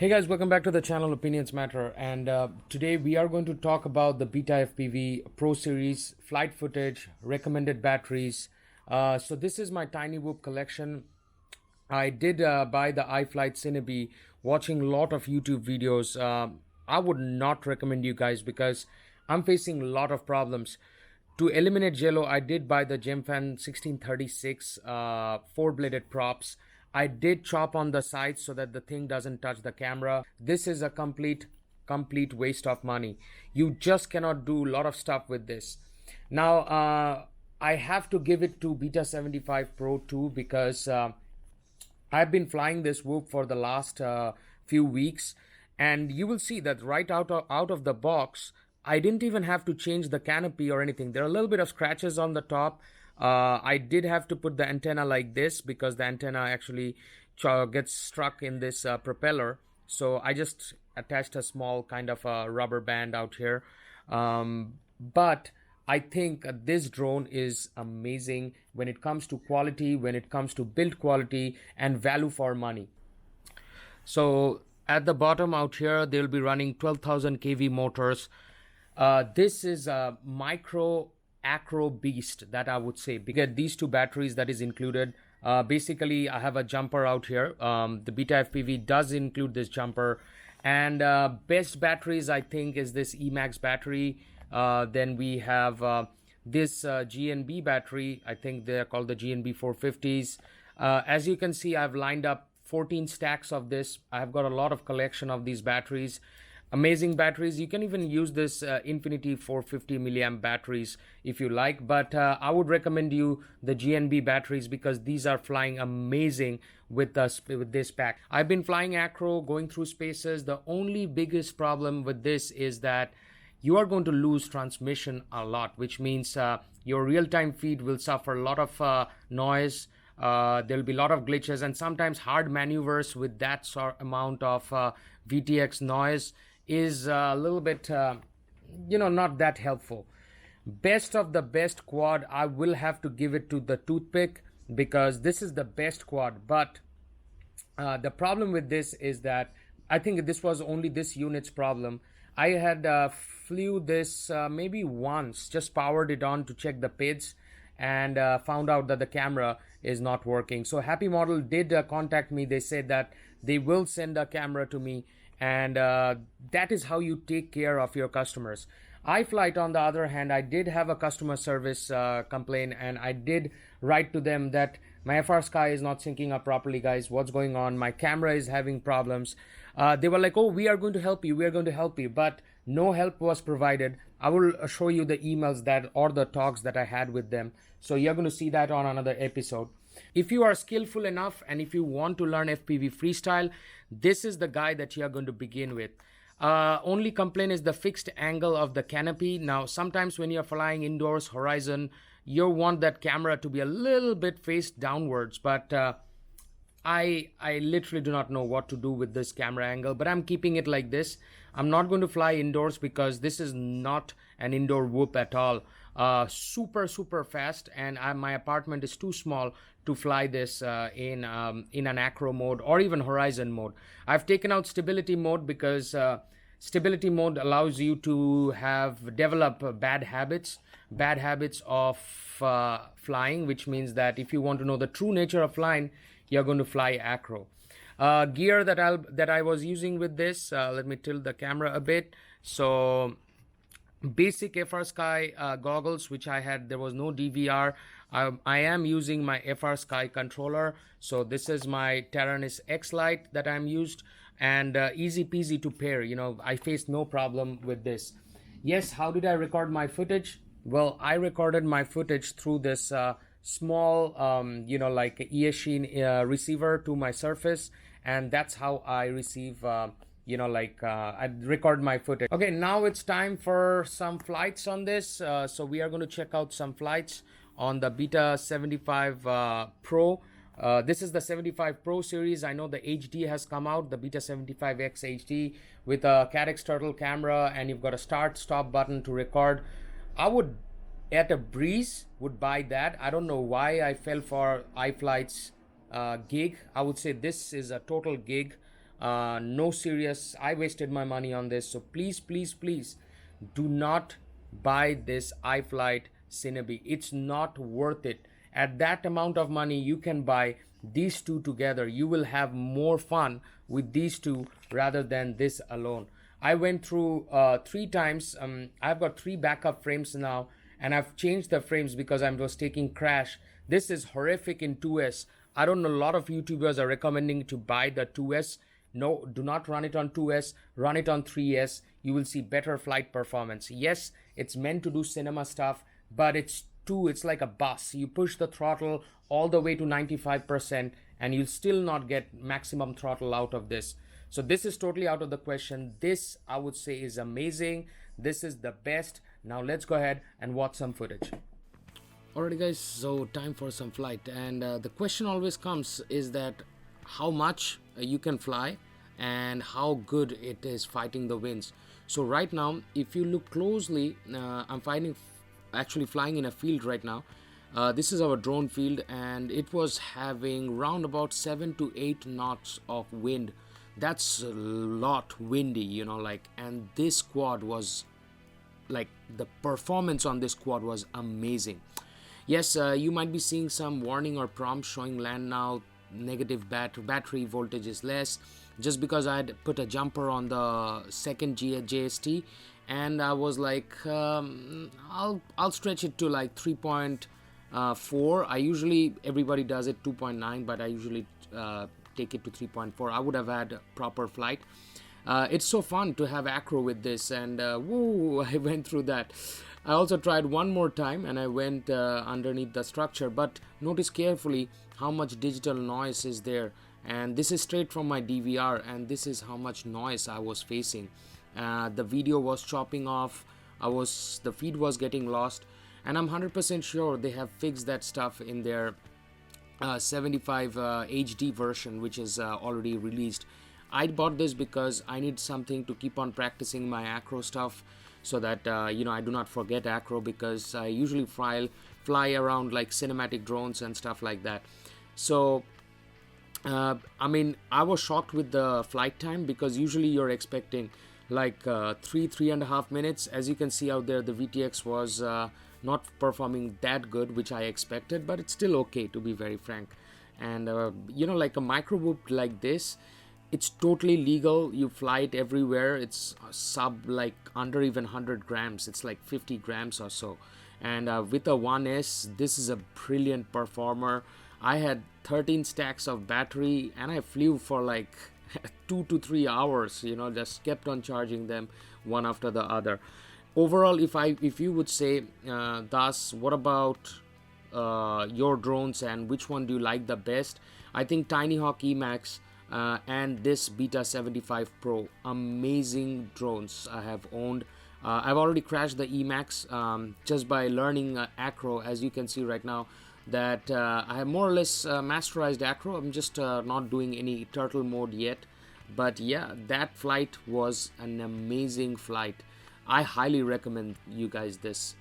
Hey guys, welcome back to the channel Opinions Matter, and today we are going to talk about the Betafpv Pro Series flight footage, recommended batteries. So this is my Tiny Whoop collection. I did buy the iFlight Cinebee watching a lot of YouTube videos. I would not recommend you guys because I'm facing a lot of problems. To eliminate jello, I did buy the Gemfan 1636 four-bladed props. I did chop on the sides so that the thing doesn't touch the camera. This is a complete waste of money. You just cannot do a lot of stuff with this. Now, I have to give it to Beta 75 Pro 2 because I've been flying this Whoop for the last few weeks, and you will see that right out of the box, I didn't even have to change the canopy or anything. There are a little bit of scratches on the top. I did have to put the antenna like this because the antenna actually gets stuck in this propeller. So I just attached a small kind of a rubber band out here. But I think this drone is amazing when it comes to quality, when it comes to build quality and value for money. So at the bottom out here, they'll be running 12,000 kV motors. This is a micro acro beast that I would say. We get these two batteries that is included. Basically, I have a jumper out here. The Betafpv does include this jumper, and best batteries I think is this Emax battery. Then we have this GNB battery. I think they're called the GNB 450s. As you can see, I've lined up 14 stacks of this. I've got a lot of collection of these batteries. Amazing batteries. You can even use this Infinity 450 milliamp batteries if you like, but I would recommend you the GNB batteries because these are flying amazing with this pack. I've been flying acro, going through spaces. The only biggest problem with this is that you are going to lose transmission a lot, which means your real-time feed will suffer a lot of noise. There'll be a lot of glitches and sometimes hard maneuvers with that amount of VTX noise is a little bit, not that helpful. Best of the best quad, I will have to give it to the Toothpick because this is the best quad. But the problem with this is that I think this was only this unit's problem. I had flew this maybe once, just powered it on to check the PIDs and found out that the camera is not working. So Happy Model did contact me. They said that they will send a camera to me, and that is how you take care of your customers. iFlight, on the other hand, I did have a customer service complaint, and I did write to them that my FRSKY is not syncing up properly, guys. What's going on? My camera is having problems. They were like, oh, we are going to help you. We are going to help you. But no help was provided. I will show you the emails that or the talks that I had with them. So you're going to see that on another episode. If you are skillful enough and if you want to learn FPV freestyle, this is the guy that you are going to begin with. Only complaint is the fixed angle of the canopy. Now, sometimes when you're flying indoors, horizon, you want that camera to be a little bit faced downwards, but I literally do not know what to do with this camera angle, but I'm keeping it like this. I'm not going to fly indoors because this is not an indoor Whoop at all. Super fast, and my apartment is too small to fly this in an acro mode or even horizon mode. I've taken out stability mode because stability mode allows you to develop bad habits of flying, which means that if you want to know the true nature of flying, you're going to fly acro. Gear that I was using with this, let me tilt the camera a bit. So basic FRSKY goggles, which I had. There was no DVR. I am using my FRSKY controller. So this is my Taranis X Lite that I'm used, and easy peasy to pair. I faced no problem with this. Yes, how did I record my footage? Well, I recorded my footage through this small, like ESC receiver to my Surface, and that's how I receive. I record my footage. Okay, now it's time for some flights on this. So we are going to check out some flights on the Beta 75 Pro. This is the 75 Pro series. I know the HD has come out, the Beta 75X HD with a Cadex Turtle camera, and you've got a start-stop button to record. I would, at a breeze, would buy that. I don't know why I fell for iFlight's gig. I would say this is a total gig. No serious, I wasted my money on this. So please, please, please do not buy this iFlight Cinebi. It's not worth it. At that amount of money, you can buy these two together. You will have more fun with these two rather than this alone. I went through 3 times. I've got 3 backup frames now, and I've changed the frames because I was taking crash. This is horrific in 2S. I don't know, a lot of YouTubers are recommending to buy the 2S. No, do not run it on 2S, run it on 3S. You will see better flight performance. Yes, it's meant to do cinema stuff, but it's like a bus. You push the throttle all the way to 95% and you'll still not get maximum throttle out of this. So this is totally out of the question. This, I would say, is amazing. This is the best. Now let's go ahead and watch some footage. Alrighty guys, so time for some flight, and the question always comes is that how much you can fly and how good it is fighting the winds. So right now, if you look closely, I'm actually flying in a field right now. This is our drone field, and it was having round about 7 to 8 knots of wind. That's a lot windy, you know, like, and this quad was like, the performance on this quad was amazing. Yes, you might be seeing some warning or prompt showing land now, negative battery voltage is less, just because I had put a jumper on the second JST, and I was like, I'll stretch it to like 3.4. I usually, everybody does it 2.9, but I usually take it to 3.4. I would have had proper flight. It's so fun to have acro with this, and woo, I went through that. I also tried one more time and I went underneath the structure, but notice carefully how much digital noise is there, and this is straight from my DVR, and this is how much noise I was facing. The video was chopping off, the feed was getting lost, and I'm 100% sure they have fixed that stuff in their 75 HD version, which is already released. I bought this because I need something to keep on practicing my acro stuff, so that you know, I do not forget acro, because I usually fly around like cinematic drones and stuff like that. So I mean, I was shocked with the flight time, because usually you're expecting like 3.5 minutes. As you can see out there, the VTX was not performing that good, which I expected, but it's still okay, to be very frank. And you know, like a micro whoop like this, it's totally legal. You fly it everywhere. It's like under even 100 grams. It's like 50 grams or so. And with a 1S, this is a brilliant performer. I had 13 stacks of battery, and I flew for like 2 to 3 hours, you know, just kept on charging them one after the other. Overall, if you would say, Das, what about your drones, and which one do you like the best? I think Tiny Hawk Emax and this Beta 75 Pro, amazing drones I have owned. I've already crashed the Emax just by learning acro. As you can see right now, that I have more or less masterized acro. I'm just not doing any turtle mode yet, but yeah, that flight was an amazing flight. I highly recommend you guys this.